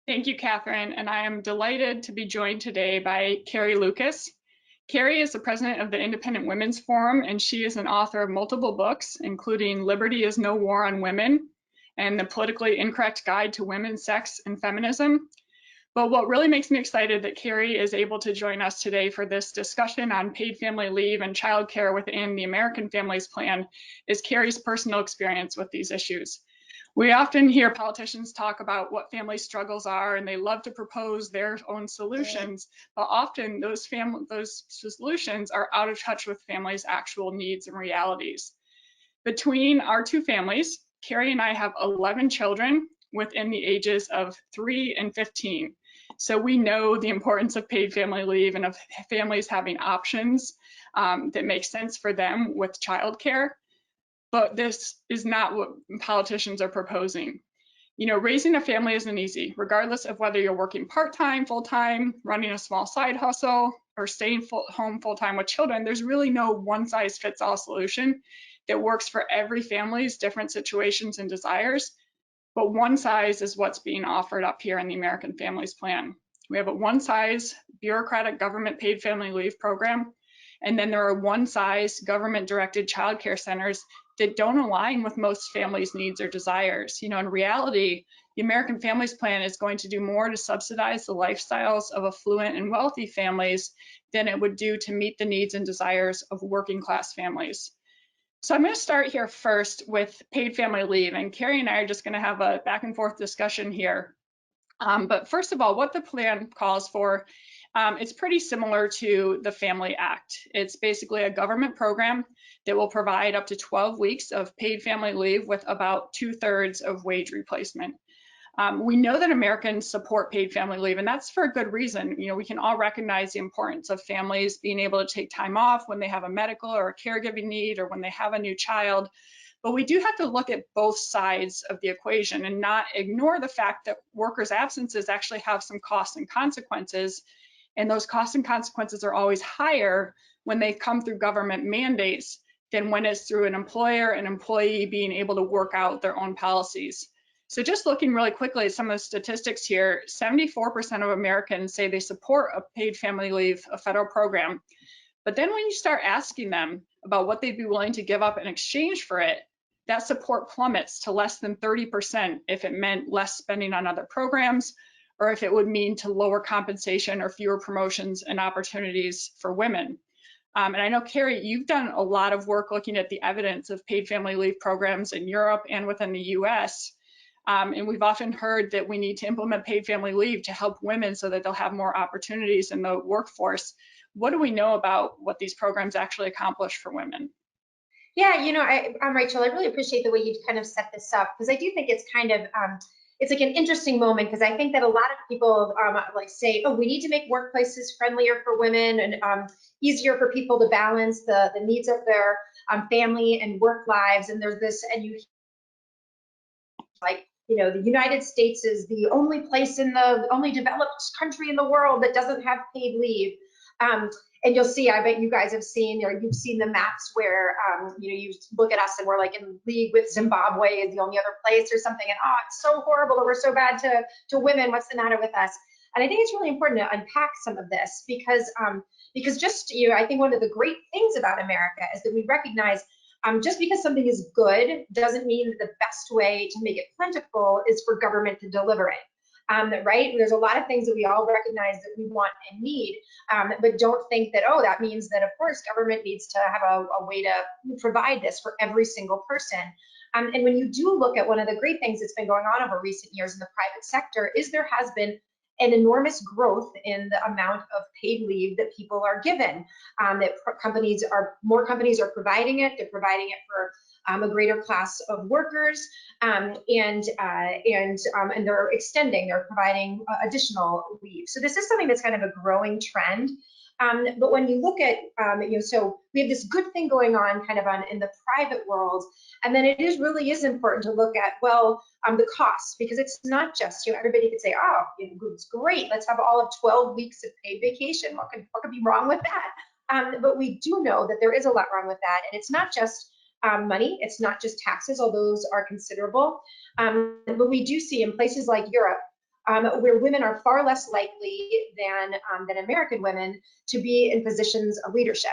Thank you, Catherine, and I am delighted to be joined today by Carrie Lucas. Carrie is the president of the Independent Women's Forum, and she is an author of multiple books, including Liberty is No War on Women and The Politically Incorrect Guide to Women, Sex, and Feminism. But what really makes me excited that Carrie is able to join us today for this discussion on paid family leave and childcare within the American Families Plan is Carrie's personal experience with these issues. We often hear politicians talk about what family struggles are, and they love to propose their own solutions, but often those solutions are out of touch with families' actual needs and realities. Between our two families, Carrie and I have 11 children within the ages of 3 and 15. So we know the importance of paid family leave and of families having options that make sense for them with childcare. But this is not what politicians are proposing. You know, raising a family isn't easy, regardless of whether you're working part-time, full-time, running a small side hustle, or staying home full-time with children. There's really no one-size-fits-all solution that works for every family's different situations and desires. But one size is what's being offered up here in the American Families Plan. We have a one-size bureaucratic government paid family leave program, and then there are one-size government-directed childcare centers that don't align with most families' needs or desires. You know, in reality, the American Families Plan is going to do more to subsidize the lifestyles of affluent and wealthy families than it would do to meet the needs and desires of working-class families. So I'm going to start here first with paid family leave, and Carrie and I are just going to have a back and forth discussion here. But first of all, what the plan calls for, it's pretty similar to the Family Act. It's basically a government program that will provide up to 12 weeks of paid family leave with about 2/3 of wage replacement. We know that Americans support paid family leave, and that's for a good reason. You know, we can all recognize the importance of families being able to take time off when they have a medical or a caregiving need or when they have a new child. But we do have to look at both sides of the equation and not ignore the fact that workers' absences actually have some costs and consequences. And those costs and consequences are always higher when they come through government mandates than when it's through an employer and employee being able to work out their own policies. So just looking really quickly at some of the statistics here, 74% of Americans say they support a paid family leave, a federal program. But then when you start asking them about what they'd be willing to give up in exchange for it, that support plummets to less than 30% if it meant less spending on other programs, or if it would mean to lower compensation or fewer promotions and opportunities for women. And I know, Carrie, you've done a lot of work looking at the evidence of paid family leave programs in Europe and within the US. And we've often heard that we need to implement paid family leave to help women so that they'll have more opportunities in the workforce. What do we know about what these programs actually accomplish for women? Yeah, I'm Rachel. I really appreciate the way you've kind of set this up, because I do think it's kind of it's like an interesting moment, because I think that a lot of people like say, oh, we need to make workplaces friendlier for women and easier for people to balance the needs of their family and work lives. And there's this, and you like, the United States is the only place only developed country in the world that doesn't have paid leave. And you'll see, I bet you guys have seen, or you've seen the maps where, you look at us and we're like in league with Zimbabwe is the only other place or something. And oh, it's so horrible that we're so bad to women. What's the matter with us? And I think it's really important to unpack some of this because just, I think one of the great things about America is that we recognize just because something is good doesn't mean that the best way to make it plentiful is for government to deliver it. Right? There's a lot of things that we all recognize that we want and need, but don't think that, oh, that means that, of course, government needs to have a way to provide this for every single person. And when you do look at one of the great things that's been going on over recent years in the private sector is there has been an enormous growth in the amount of paid leave that people are given. That more companies are providing it. They're providing it for a greater class of workers, and they're extending. They're providing additional leave. So this is something that's kind of a growing trend. But when you look at, so we have this good thing going on kind of in the private world, and then it really is important to look at, well, the costs, because it's not just, everybody could say, oh, it's great, let's have all of 12 weeks of paid vacation. What could be wrong with that? But we do know that there is a lot wrong with that, and it's not just money, it's not just taxes, although those are considerable. But we do see in places like Europe, where women are far less likely than American women to be in positions of leadership.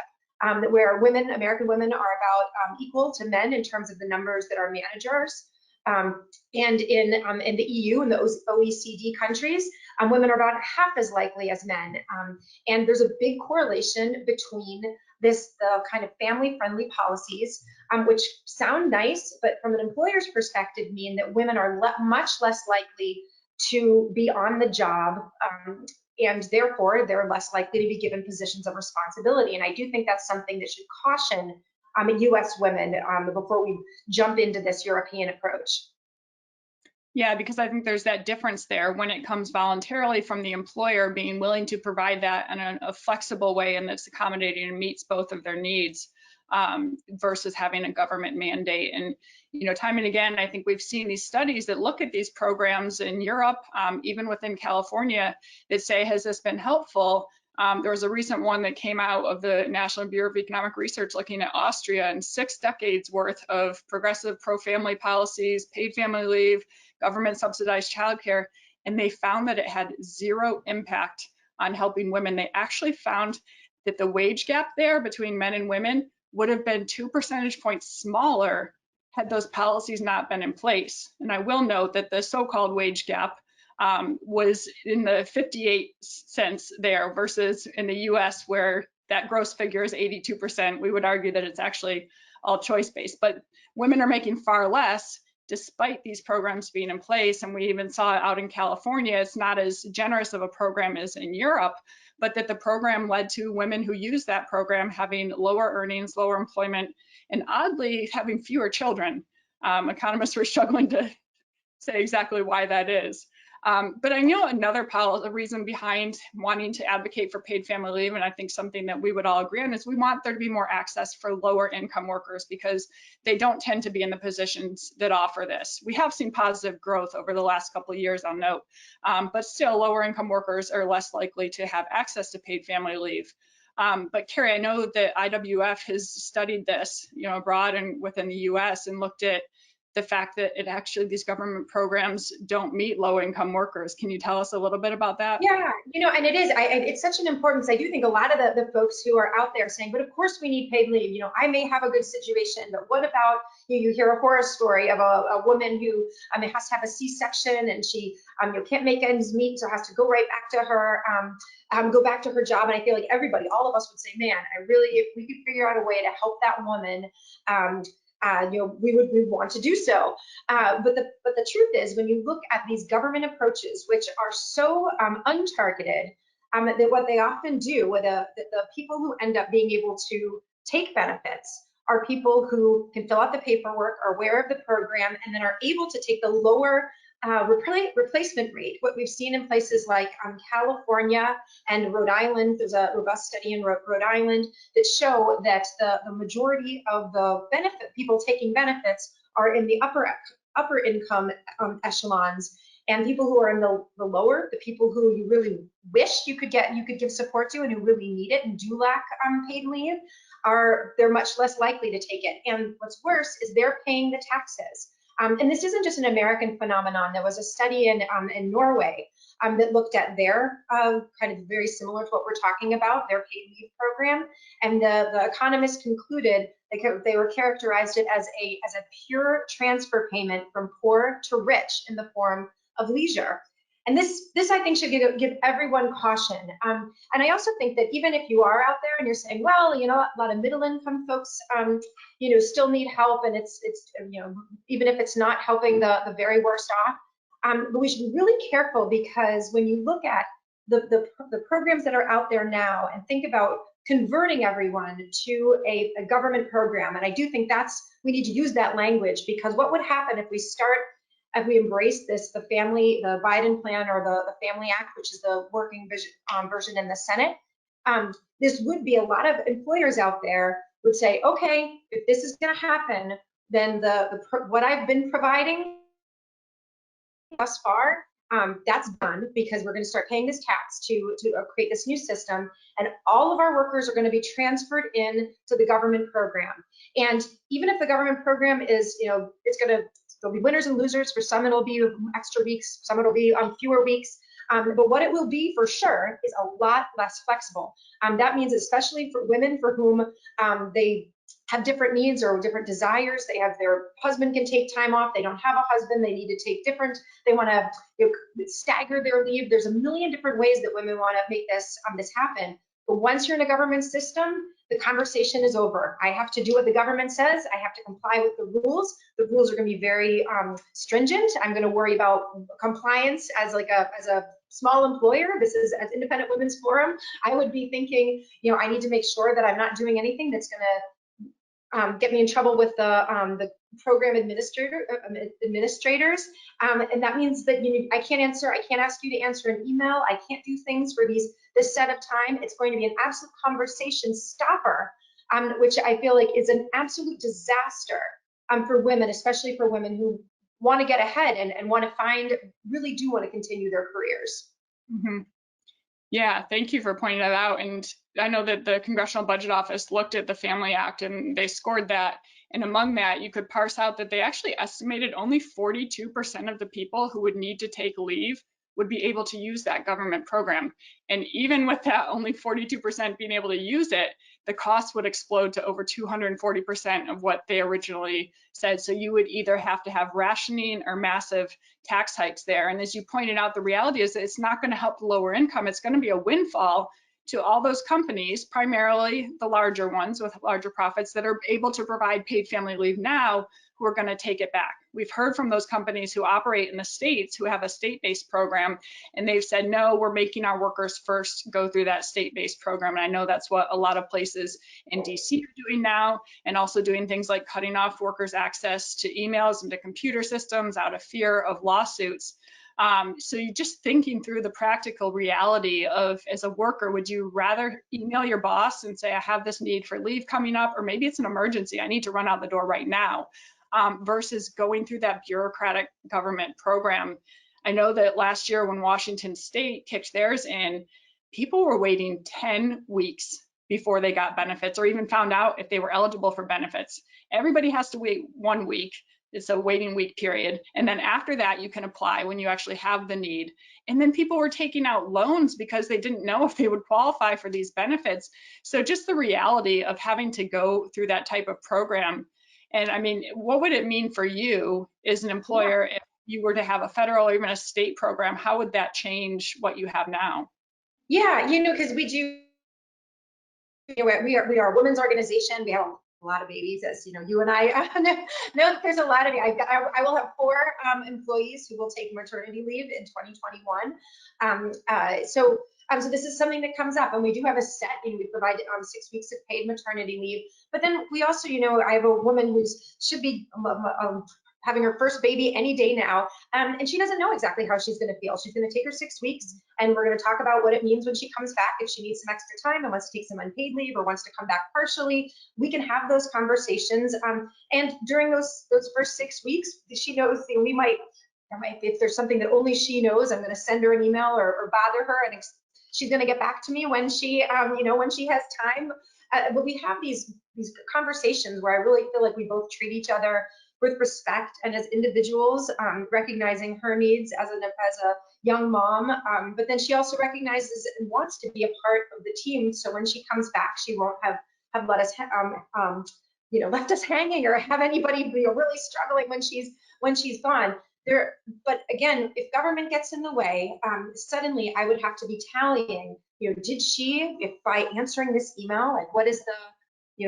Where American women are about equal to men in terms of the numbers that are managers. And in the EU and the OECD countries, women are about half as likely as men. And there's a big correlation between the kind of family-friendly policies, which sound nice, but from an employer's perspective mean that women are much less likely to be on the job, and therefore they're less likely to be given positions of responsibility. And I do think that's something that should caution US women before we jump into this European approach. Yeah, because I think there's that difference there when it comes voluntarily from the employer being willing to provide that in a flexible way and that's accommodating and meets both of their needs, versus having a government mandate. And, you know, time and again, I think we've seen these studies that look at these programs in Europe, even within California, that say, has this been helpful? There was a recent one that came out of the National Bureau of Economic Research looking at Austria and 6 decades worth of progressive pro-family policies, paid family leave, government subsidized childcare, and they found that it had zero impact on helping women. They actually found that the wage gap there between men and women would have been 2 percentage points smaller had those policies not been in place. And I will note that the so-called wage gap was in the 58 cents there versus in the US where that gross figure is 82%. We would argue that it's actually all choice-based, but women are making far less despite these programs being in place. And we even saw it out in California. It's not as generous of a program as in Europe, but that the program led to women who used that program having lower earnings, lower employment, and oddly having fewer children. Economists were struggling to say exactly why that is. But I know another reason behind wanting to advocate for paid family leave, and I think something that we would all agree on, is we want there to be more access for lower income workers because they don't tend to be in the positions that offer this. We have seen positive growth over the last couple of years, I'll note, but still lower income workers are less likely to have access to paid family leave. But Carrie, I know that IWF has studied this, you know, abroad and within the US and looked at the fact that it actually, these government programs don't meet low income workers. Can you tell us a little bit about that? Yeah, you know, and it is, it's such an importance. I do think a lot of the folks who are out there saying, but of course we need paid leave. You know, I may have a good situation, but what about, you hear a horror story of a woman who has to have a C-section and she can't make ends meet, so has to go right back to her, go back to her job. And I feel like everybody, all of us would say, man, I really, if we could figure out a way to help that woman, we would want to do so. But the truth is, when you look at these government approaches, which are so untargeted, that what they often do, with the people who end up being able to take benefits are people who can fill out the paperwork, are aware of the program, and then are able to take the lower replacement rate. What we've seen in places like California and Rhode Island, there's a robust study in Rhode Island that show that the majority of the people taking benefits are in the upper income echelons, and people who are in the lower, the people who you really wish you could give support to and who really need it and do lack paid leave, they're much less likely to take it. And what's worse is they're paying the taxes. And this isn't just an American phenomenon. There was a study in Norway that looked at their kind of very similar to what we're talking about, their paid leave program. And the economists concluded they were characterized it as a pure transfer payment from poor to rich in the form of leisure. And this I think should give everyone caution. And I also think that even if you are out there and you're saying, well, a lot of middle income folks, still need help, and it's even if it's not helping the very worst off, but we should be really careful, because when you look at the programs that are out there now and think about converting everyone to a government program, and I do think we need to use that language, because what would happen if we embrace this, the Biden plan, or the Family Act, which is the working version in the Senate, this would be a lot of employers out there would say, okay, if this is going to happen, then what I've been providing thus far, that's done, because we're going to start paying this tax to create this new system, and all of our workers are going to be transferred in to the government program. And even if the government program is, it's going to there'll be winners and losers. For some, it'll be extra weeks. Some it'll be fewer weeks. But what it will be for sure is a lot less flexible. That means especially for women for whom they have different needs or different desires. They have their husband can take time off. They don't have a husband. They need to take different. They want to stagger their leave. There's a million different ways that women want to make this happen. But once you're in a government system, the conversation is over. I have to do what the government says. I have to comply with the rules. The rules are going to be very stringent. I'm going to worry about compliance as a small employer. This is as Independent Women's Forum. I would be thinking, I need to make sure that I'm not doing anything that's going to get me in trouble with the program administrators, and that means that I can't ask you to answer an email. I can't do things for this set of time. It's going to be an absolute conversation stopper, which I feel like is an absolute disaster for women, especially for women who want to get ahead and really do want to continue their careers. Mm-hmm. Yeah, thank you for pointing that out. And I know that the Congressional Budget Office looked at the Family Act and they scored that. And among that, you could parse out that they actually estimated only 42% of the people who would need to take leave would be able to use that government program. And even with that, only 42% being able to use it, the cost would explode to over 240% of what they originally said. So you would either have to have rationing or massive tax hikes there. And as you pointed out, the reality is that it's not going to help the lower income. It's going to be a windfall to all those companies, primarily the larger ones with larger profits that are able to provide paid family leave now, who are going to take it back. We've heard from those companies who operate in the states who have a state-based program, and they've said, no, we're making our workers first go through that state-based program. And I know that's what a lot of places in DC are doing now, and also doing things like cutting off workers' access to emails and to computer systems out of fear of lawsuits. So you're just thinking through the practical reality of, as a worker, would you rather email your boss and say, I have this need for leave coming up, or maybe it's an emergency, I need to run out the door right now, versus going through that bureaucratic government program. I know that last year when Washington State kicked theirs in, people were waiting 10 weeks before they got benefits or even found out if they were eligible for benefits. Everybody has to wait 1 week. It's a waiting week period. And then after that, you can apply when you actually have the need. And then people were taking out loans because they didn't know if they would qualify for these benefits. So just the reality of having to go through that type of program. And I mean, what would it mean for you as an employer if you were to have a federal or even a state program? How would that change what you have now? Yeah, because we do, we are a women's organization. We have a lot of babies, as you and I know that there's a lot of. I will have 4 employees who will take maternity leave in 2021. So this is something that comes up, and we do have a set. We provide 6 weeks of paid maternity leave, but then we also, I have a woman who should be having her first baby any day now, and she doesn't know exactly how she's going to feel. She's going to take her 6 weeks, and we're going to talk about what it means when she comes back. If she needs some extra time and wants to take some unpaid leave or wants to come back partially, we can have those conversations. And during those first 6 weeks, she knows we might, if there's something that only she knows, I'm going to send her an email or bother her, and she's going to get back to me when she, when she has time. But we have these conversations where I really feel like we both treat each other with respect and as individuals, recognizing her needs as a young mom, but then she also recognizes and wants to be a part of the team. So when she comes back, she won't have let us left us hanging or have anybody really struggling when she's gone. But again, if government gets in the way, suddenly I would have to be tallying. Did she, if by answering this email, like what is the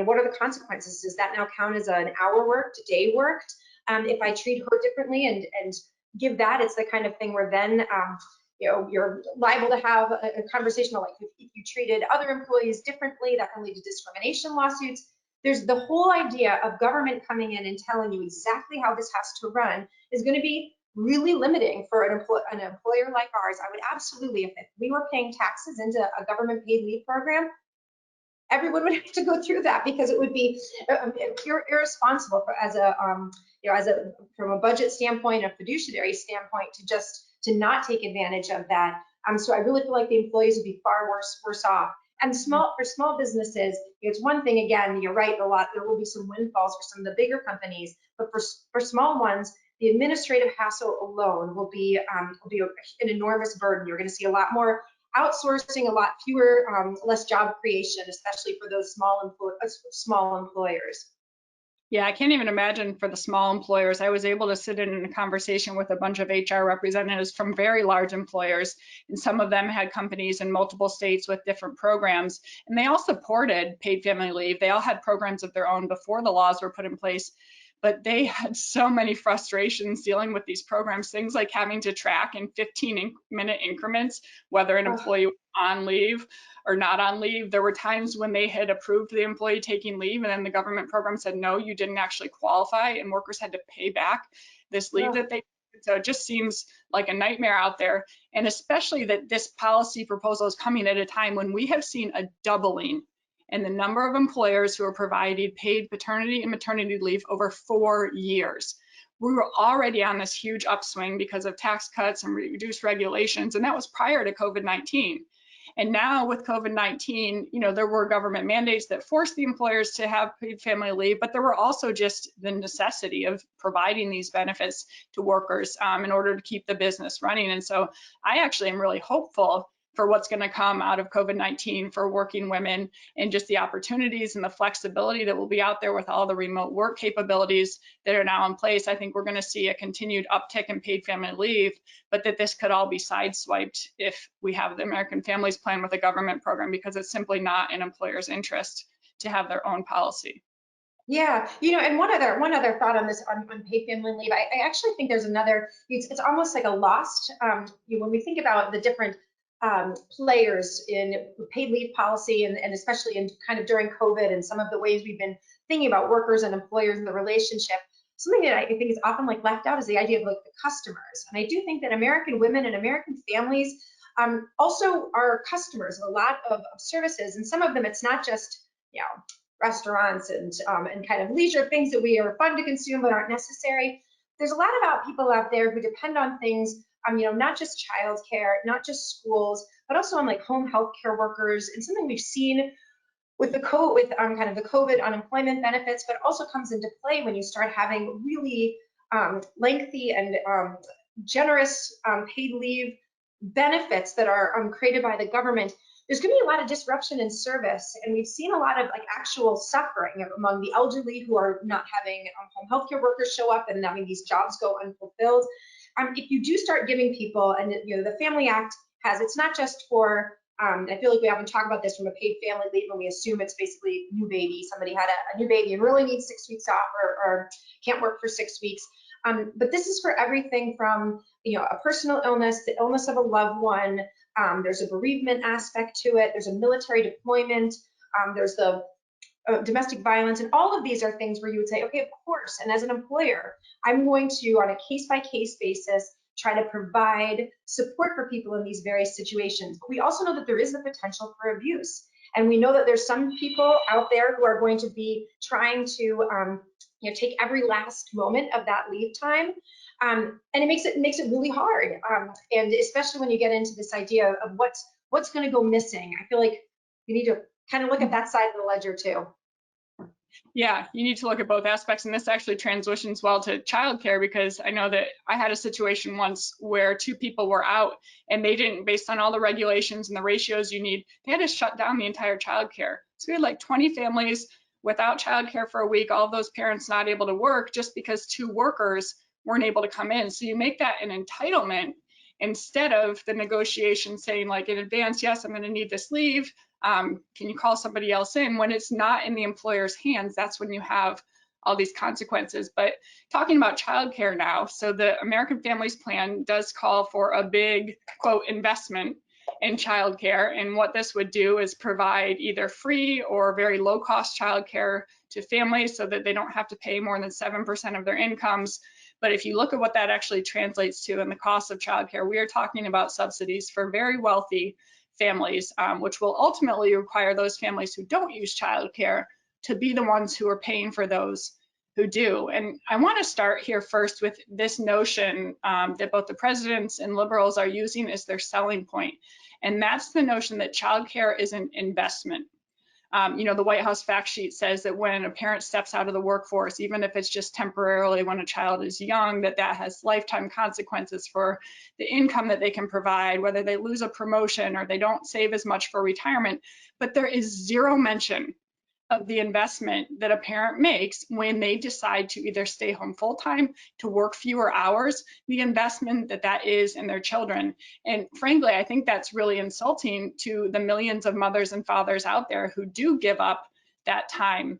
what are the consequences? Does that now count as an hour worked, a day worked? If I treat her differently and give that, it's the kind of thing where then, you're liable to have a conversation like if you treated other employees differently, that can lead to discrimination lawsuits. There's the whole idea of government coming in and telling you exactly how this has to run is going to be really limiting for an employer like ours. I would absolutely, if we were paying taxes into a government paid leave program, everyone would have to go through that because it would be irresponsible from a budget standpoint, a fiduciary standpoint, to not take advantage of that. So I really feel like the employees would be far worse off. And for small businesses, it's one thing. Again, you're right. There will be some windfalls for some of the bigger companies, but for small ones, the administrative hassle alone will be an enormous burden. You're going to see a lot more outsourcing, a lot fewer, less job creation, especially for those small employers. Yeah, I can't even imagine for the small employers. I was able to sit in a conversation with a bunch of HR representatives from very large employers, and some of them had companies in multiple states with different programs, and they all supported paid family leave. They all had programs of their own before the laws were put in place, but they had so many frustrations dealing with these programs, things like having to track in 15-minute increments whether an employee was on leave or not on leave. There were times when they had approved the employee taking leave and then the government program said, no, you didn't actually qualify, and workers had to pay back this leave that they took. So it just seems like a nightmare out there. And especially that this policy proposal is coming at a time when we have seen a doubling in the number of employers who are providing paid paternity and maternity leave over 4 years. We were already on this huge upswing because of tax cuts and reduced regulations, and that was prior to COVID-19. And now with COVID-19, there were government mandates that forced the employers to have paid family leave, but there were also just the necessity of providing these benefits to workers in order to keep the business running. And so I actually am really hopeful for what's going to come out of COVID-19 for working women, and just the opportunities and the flexibility that will be out there with all the remote work capabilities that are now in place. I think we're going to see a continued uptick in paid family leave, but that this could all be sideswiped if we have the American Families Plan with a government program, because it's simply not in employers' interest to have their own policy. Yeah, and one other thought on this on paid family leave. I actually think there's another. It's almost like a lost. When we think about the different players in paid leave policy, and especially in kind of during COVID and some of the ways we've been thinking about workers and employers and the relationship, something that I think is often left out is the idea of the customers. And I do think that American women and American families also are customers of a lot of services, and some of them it's not just restaurants and kind of leisure things that we are fun to consume but aren't necessary. There's a lot about people out there who depend on things, not just childcare, not just schools, but also on home health care workers, and something we've seen with the kind of the COVID unemployment benefits, but also comes into play when you start having really lengthy and generous paid leave benefits that are created by the government. There's going to be a lot of disruption in service, and we've seen a lot of actual suffering among the elderly who are not having home healthcare workers show up and having these jobs go unfulfilled. If you do start giving people, and the Family Act it's not just for, I feel like we haven't talked about this from a paid family leave, and we assume it's basically new baby. Somebody had a new baby and really needs 6 weeks off, or can't work for 6 weeks. But this is for everything from a personal illness, the illness of a loved one. There's a bereavement aspect to it. There's a military deployment. There's the domestic violence, and all of these are things where you would say, okay, of course. And as an employer, I'm going to, on a case-by-case basis, try to provide support for people in these various situations. But we also know that there is the potential for abuse, and we know that there's some people out there who are going to be trying to take every last moment of that leave time. And it makes it really hard, and especially when you get into this idea of what's going to go missing. I feel like you need to kind of look at that side of the ledger too. Yeah, you need to look at both aspects, and this actually transitions well to childcare, because I know that I had a situation once where 2 people were out, and they didn't, based on all the regulations and the ratios you need, they had to shut down the entire childcare. So we had 20 families without childcare for a week, all of those parents not able to work just because 2 workers weren't able to come in. So you make that an entitlement instead of the negotiation saying in advance, yes, I'm going to need this leave. Can you call somebody else in? When it's not in the employer's hands, that's when you have all these consequences. But talking about childcare now, so the American Families Plan does call for a big, quote, investment in childcare. And what this would do is provide either free or very low cost childcare to families so that they don't have to pay more than 7% of their incomes. But if you look at what that actually translates to in the cost of childcare, we are talking about subsidies for very wealthy families, which will ultimately require those families who don't use childcare to be the ones who are paying for those who do. And I want to start here first with this notion that both the presidents and liberals are using as their selling point. And that's the notion that childcare is an investment. The White House fact sheet says that when a parent steps out of the workforce, even if it's just temporarily when a child is young, that has lifetime consequences for the income that they can provide, whether they lose a promotion or they don't save as much for retirement. But there is zero mention of the investment that a parent makes when they decide to either stay home full time, to work fewer hours, the investment that is in their children. And frankly, I think that's really insulting to the millions of mothers and fathers out there who do give up that time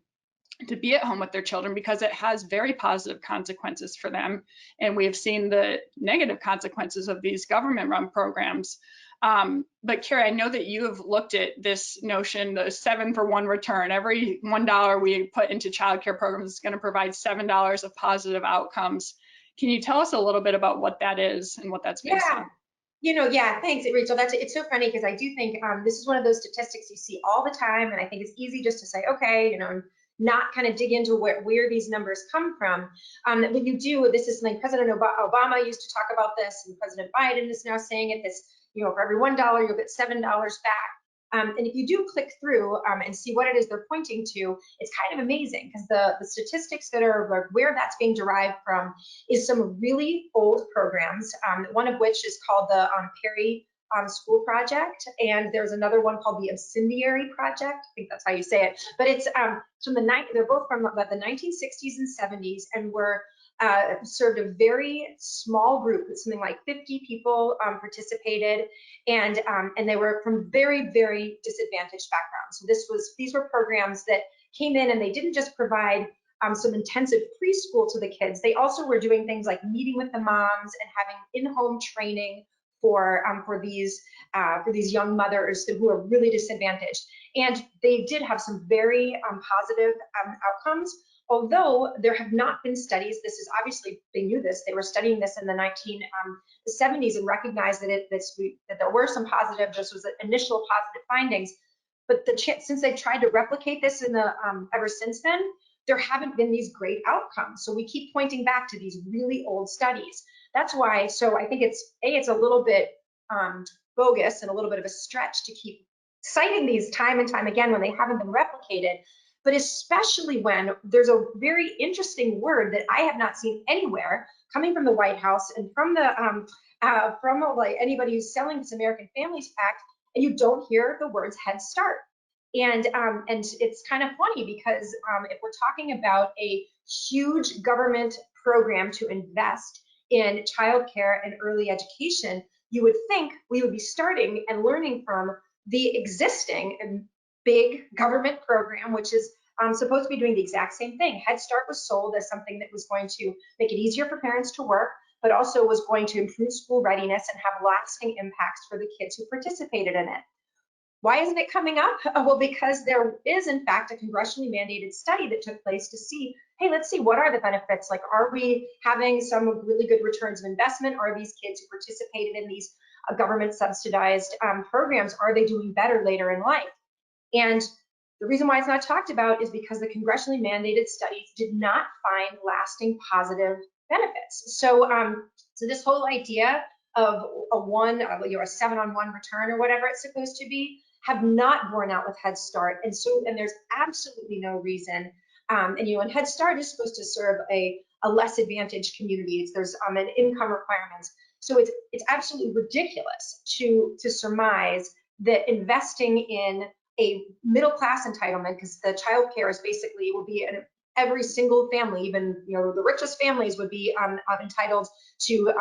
to be at home with their children, because it has very positive consequences for them. And we have seen the negative consequences of these government-run programs. But Carrie, I know that you have looked at this notion, the 7-for-1 return. Every $1 we put into childcare programs is going to provide $7 of positive outcomes. Can you tell us a little bit about what that is and what that's based on? Yeah, thanks, Rachel. It's so funny because I do think this is one of those statistics you see all the time, and I think it's easy just to say, okay, not kind of dig into where these numbers come from. When you do, this is something President Obama used to talk about this, and President Biden is now saying it. This, for every $1, you'll get $7 back. And if you do click through and see what it is they're pointing to, it's kind of amazing, because the statistics that are where that's being derived from is some really old programs, one of which is called the Perry School Project, and there's another one called the Incendiary Project. I think that's how you say it. But it's from they're both from about the 1960s and 70s, and were served a very small group. Something like 50 people participated, and they were from very, very disadvantaged backgrounds. So these were programs that came in, and they didn't just provide some intensive preschool to the kids. They also were doing things like meeting with the moms and having in-home training for these young mothers who are really disadvantaged. And they did have some very positive outcomes. Although there have not been studies, this is obviously, they knew this, they were studying this in the 1970s and recognized that there were some positive, this was the initial positive findings. But since they've tried to replicate this ever since then, there haven't been these great outcomes. So we keep pointing back to these really old studies. That's why, so I think it's a little bit bogus and a little bit of a stretch to keep citing these time and time again when they haven't been replicated. But especially when there's a very interesting word that I have not seen anywhere coming from the White House and from like anybody who's selling this American Families Act, and you don't hear the words Head Start. And it's kind of funny because if we're talking about a huge government program to invest in childcare and early education, you would think we would be starting and learning from the existing big government program, which is supposed to be doing the exact same thing. Head Start was sold as something that was going to make it easier for parents to work, but also was going to improve school readiness and have lasting impacts for the kids who participated in it. Why isn't it coming up? Well, because there is, in fact, a congressionally mandated study that took place to see, hey, let's see, what are the benefits? Like, are we having some really good returns of investment? Are these kids who participated in these government subsidized programs, are they doing better later in life? And the reason why it's not talked about is because the congressionally mandated studies did not find lasting positive benefits. So, so this whole idea of a 7-on-1 return or whatever it's supposed to be have not borne out with Head Start. And there's absolutely no reason. And Head Start is supposed to serve a less advantaged communities. There's an income requirements. So it's absolutely ridiculous to surmise that investing in a middle class entitlement, because the child care is basically will be in every single family, even the richest families would be entitled to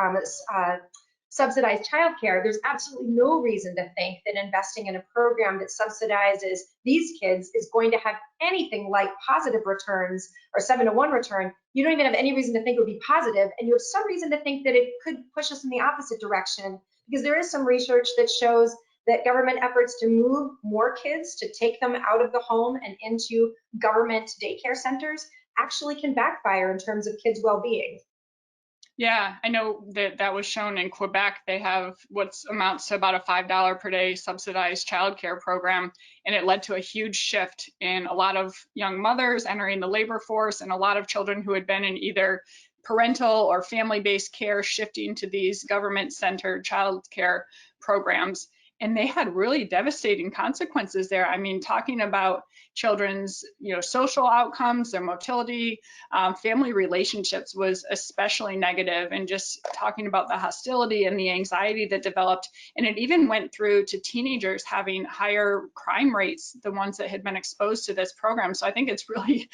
subsidized childcare. There's absolutely no reason to think that investing in a program that subsidizes these kids is going to have anything like positive returns or 7-to-1 return. You don't even have any reason to think it would be positive, and you have some reason to think that it could push us in the opposite direction, because there is some research that shows that government efforts to move more kids, to take them out of the home and into government daycare centers, actually can backfire in terms of kids' well-being. Yeah, I know that was shown in Quebec. They have what amounts to about a $5 per day subsidized childcare program, and it led to a huge shift in a lot of young mothers entering the labor force, and a lot of children who had been in either parental or family-based care shifting to these government-centered childcare programs. and they had really devastating consequences there. I mean, talking about children's, social outcomes, their motility, family relationships was especially negative, and just talking about the hostility and the anxiety that developed. And it even went through to teenagers having higher crime rates, the ones that had been exposed to this program. So I think it's really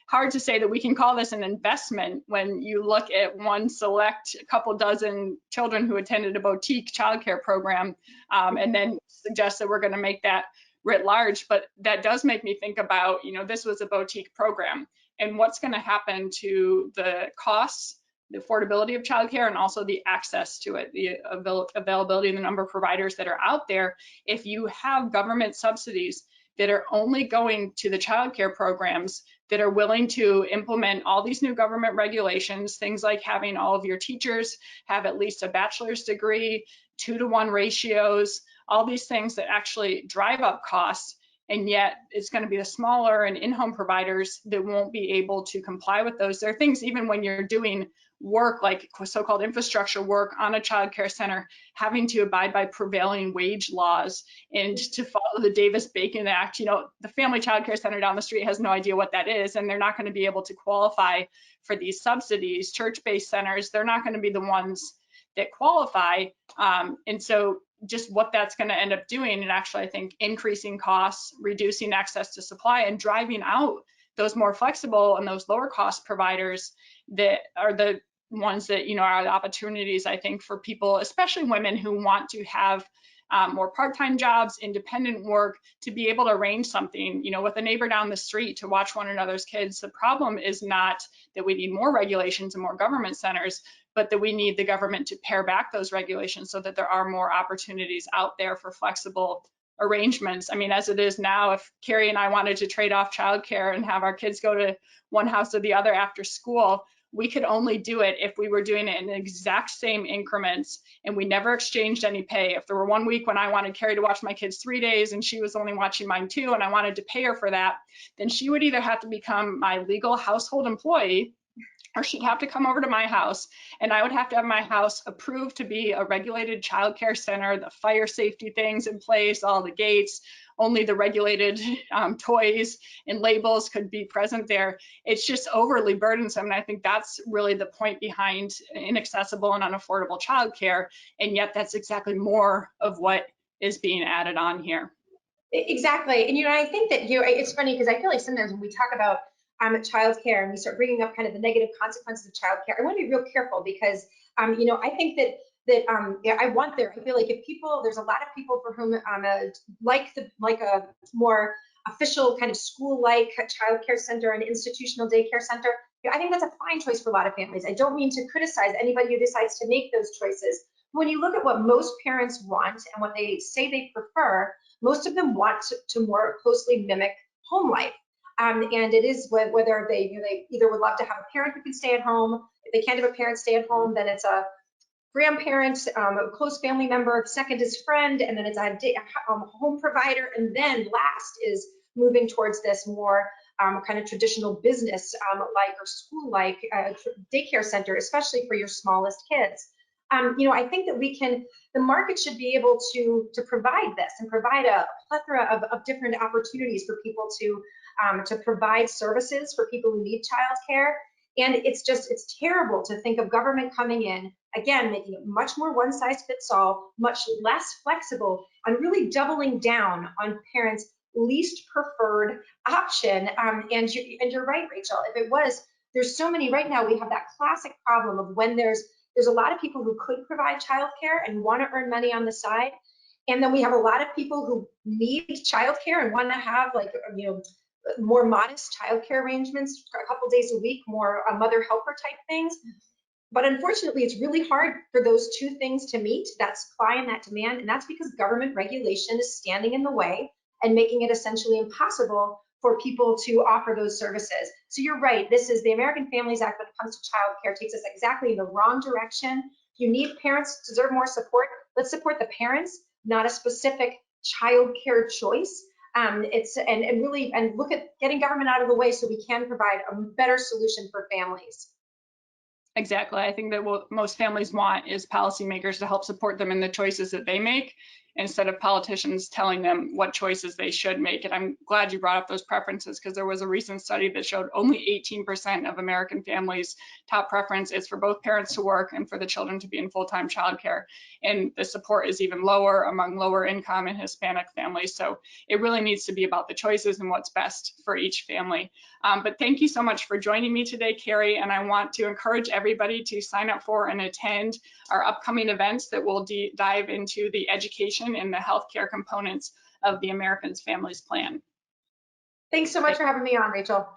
hard to say that we can call this an investment when you look at one select couple dozen children who attended a boutique childcare program, and then suggest that we're going to make that writ large. But that does make me think about, this was a boutique program, and what's going to happen to the costs, the affordability of childcare, and also the access to it, the availability and the number of providers that are out there. If you have government subsidies that are only going to the childcare programs that are willing to implement all these new government regulations, things like having all of your teachers have at least a bachelor's degree, 2-to-1 ratios, all these things that actually drive up costs, and yet it's going to be the smaller and in-home providers that won't be able to comply with those. There are things, even when you're doing work like so-called infrastructure work on a child care center, having to abide by prevailing wage laws and to follow the Davis-Bacon Act. The family child care center down the street has no idea what that is, and they're not going to be able to qualify for these subsidies. Church-based centers, they're not going to be the ones that qualify. And so just what that's going to end up doing, and actually I think increasing costs, reducing access to supply, and driving out those more flexible and those lower cost providers that are the ones that, are the opportunities, I think, for people, especially women who want to have more part-time jobs, independent work, to be able to arrange something, with a neighbor down the street to watch one another's kids. The problem is not that we need more regulations and more government centers, but that we need the government to pare back those regulations so that there are more opportunities out there for flexible arrangements. I mean, as it is now, if Carrie and I wanted to trade off childcare and have our kids go to one house or the other after school, we could only do it if we were doing it in the exact same increments and we never exchanged any pay. If there were one week when I wanted Carrie to watch my kids 3 days and she was only watching mine 2, and I wanted to pay her for that, then she would either have to become my legal household employee, or she'd have to come over to my house, and I would have to have my house approved to be a regulated childcare center, the fire safety things in place, all the gates, only the regulated toys and labels could be present there. It's just overly burdensome, and I think that's really the point behind inaccessible and unaffordable childcare, and yet that's exactly more of what is being added on here. Exactly. And, I think that it's funny because I feel like sometimes when we talk about childcare and we start bringing up kind of the negative consequences of childcare, I want to be real careful because, I think that I feel like if there's a lot of people for whom like a more official kind of school-like childcare center and institutional daycare center, I think that's a fine choice for a lot of families. I don't mean to criticize anybody who decides to make those choices. When you look at what most parents want and what they say they prefer, most of them want to more closely mimic home life. And it is whether they either would love to have a parent who can stay at home. If they can't have a parent stay at home, then it's a grandparent, a close family member. Second is friend, and then it's a home provider. And then last is moving towards this more kind of traditional business like or school-like daycare center, especially for your smallest kids. I think that the market should be able to provide this and provide a plethora of different opportunities for people to provide services for people who need childcare. And it's terrible to think of government coming in, again, making it much more one size fits all, much less flexible, and really doubling down on parents' least preferred option. And you're right, Rachel. If it was, there's so many right now, we have that classic problem of when there's a lot of people who could provide childcare and want to earn money on the side. And then we have a lot of people who need childcare and want to have more modest childcare arrangements, a couple days a week, more mother helper type things. But unfortunately, it's really hard for those two things to meet, that supply and that demand. And that's because government regulation is standing in the way and making it essentially impossible for people to offer those services. So you're right, this is the American Families Act when it comes to childcare takes us exactly in the wrong direction. You need parents to deserve more support. Let's support the parents, not a specific childcare choice. And look at getting government out of the way so we can provide a better solution for families. Exactly. I think that what most families want is policymakers to help support them in the choices that they make. instead of politicians telling them what choices they should make. And I'm glad you brought up those preferences, because there was a recent study that showed only 18% of American families' top preference is for both parents to work and for the children to be in full-time childcare. And the support is even lower among lower income and Hispanic families. So it really needs to be about the choices and what's best for each family. But thank you so much for joining me today, Carrie, and I want to encourage everybody to sign up for and attend our upcoming events that will dive into the education and the healthcare components of the Americans Families Plan. Thanks so much for having me on, Rachel.